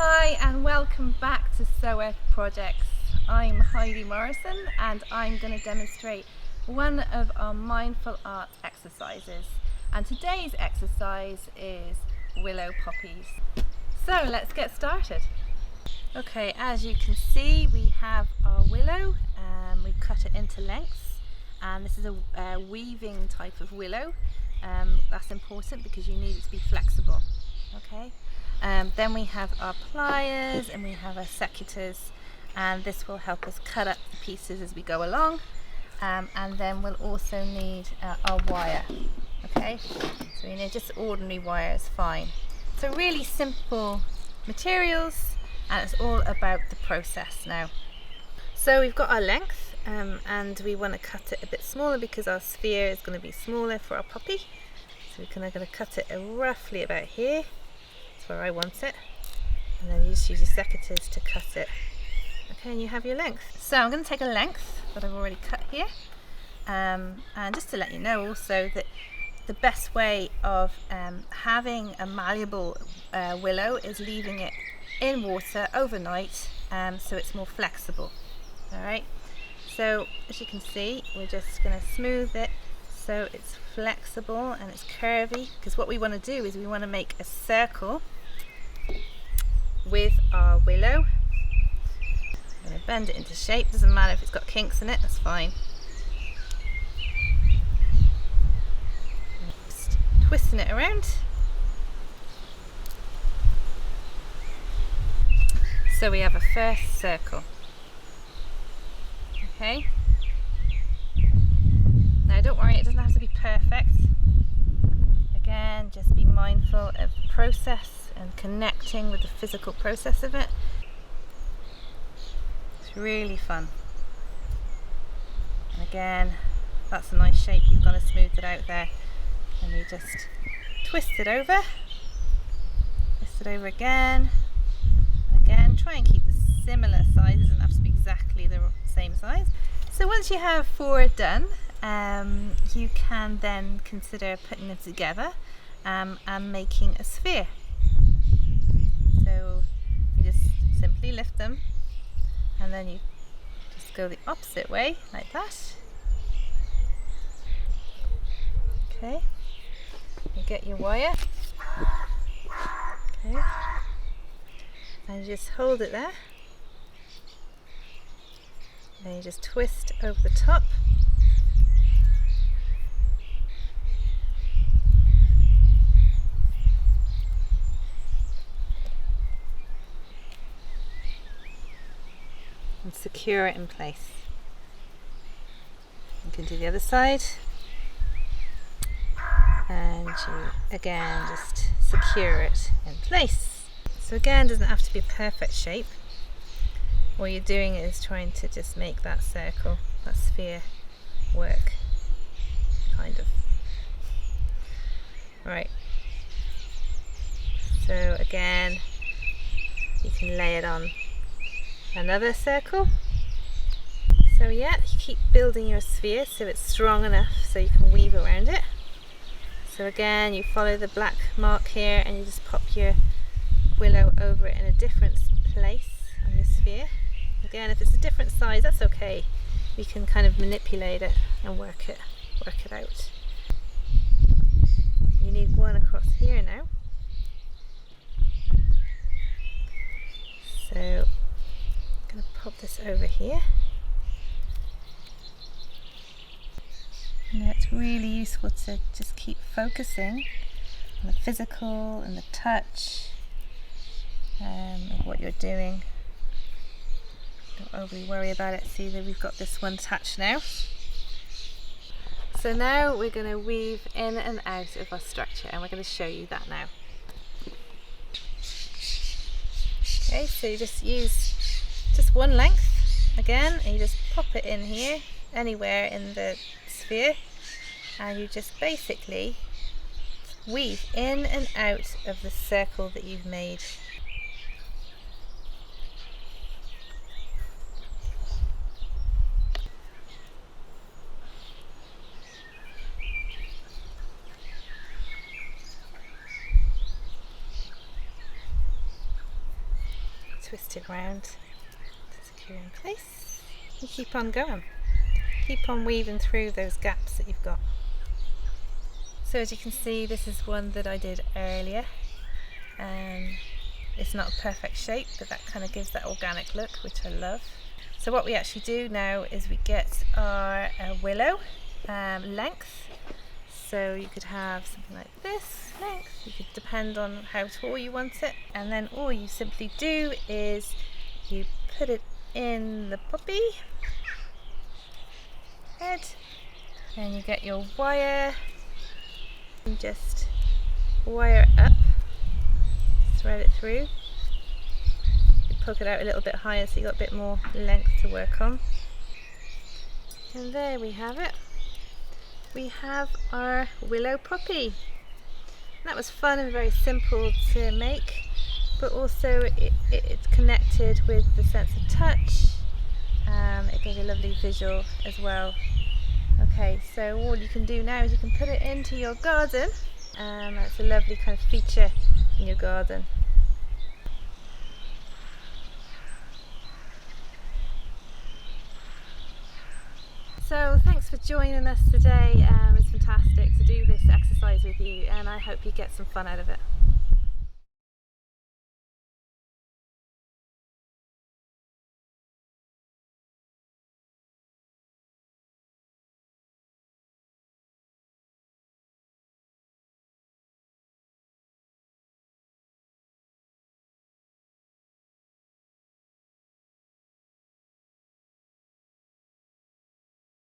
Hi and welcome back to Soearth Projects. I'm Heidi Morrison and I'm going to demonstrate one of our mindful art exercises. And today's exercise is Willow Poppies. So let's get started. Okay, as you can see we have our willow. We've cut it into lengths and this is a weaving type of willow. That's important because you need it to be flexible. Okay. Then we have our pliers and we have our secateurs, and this will help us cut up the pieces as we go along, and then we'll also need our wire. Okay, so you know, just ordinary wire is fine. So really simple materials, and it's all about the process now. So we've got our length and we want to cut it a bit smaller because our sphere is going to be smaller for our poppy. So we're going to cut it roughly about here. Where I want it, and then you just use your secateurs to cut it. Okay, and you have your length. So I'm going to take a length that I've already cut here, and just to let you know also that the best way of having a malleable willow is leaving it in water overnight, so it's more flexible. Alright, so as you can see we're just going to smooth it so it's flexible and it's curvy, because what we want to do is we want to make a circle with our willow. I'm going to bend it into shape, doesn't matter if it's got kinks in it, that's fine. Just twisting it around. So we have a first circle. Okay. Now don't worry, it doesn't have to be perfect. Again, just be mindful of the process and connecting with the physical process of it. It's really fun. And again, that's a nice shape, you've got to smooth it out there. And you just twist it over again, and again. Try and keep the similar size, it doesn't have to be exactly the same size. So once you have 4 done, you can then consider putting them together and making a sphere. So you just simply lift them and then you just go the opposite way like that. Okay, you get your wire. Okay, and you just hold it there. Then you just twist over the top. And secure it in place. You can do the other side, and you again just secure it in place. So again, it doesn't have to be a perfect shape. What you're doing is trying to just make that circle, that sphere work, kind of. Right, so again you can lay it on another circle. So yeah, you keep building your sphere so it's strong enough so you can weave around it. So again, you follow the black mark here and you just pop your willow over it in a different place on your sphere. Again, if it's a different size, that's okay. You can kind of manipulate it and work it out. You need one across here now. So I'm going to pop this over here. Now it's really useful to just keep focusing on the physical and the touch of what you're doing. Don't overly worry about it. See that we've got this one touch now. So now we're going to weave in and out of our structure, and we're going to show you that now. Okay, so you just use just one length again, and you just pop it in here, anywhere in the sphere, and you just basically weave in and out of the circle that you've made. twist it round to secure in place. You keep on going. Keep on weaving through those gaps that you've got. So as you can see, this is one that I did earlier. It's not a perfect shape, but that kind of gives that organic look, which I love. So what we actually do now is we get our willow length. So you could have something like this length. You could depend on how tall you want it. And then all you simply do is you put it in the poppy head. Then you get your wire and just wire up, thread it through. You poke it out a little bit higher so you got a bit more length to work on. And there we have it. We have our willow poppy. That was fun and very simple to make, but also it's connected with the sense of touch. It gives a lovely visual as well. Okay, so all you can do now is you can put it into your garden. That's a lovely kind of feature in your garden. So thanks for joining us today. It's fantastic to do this exercise with you, and I hope you get some fun out of it.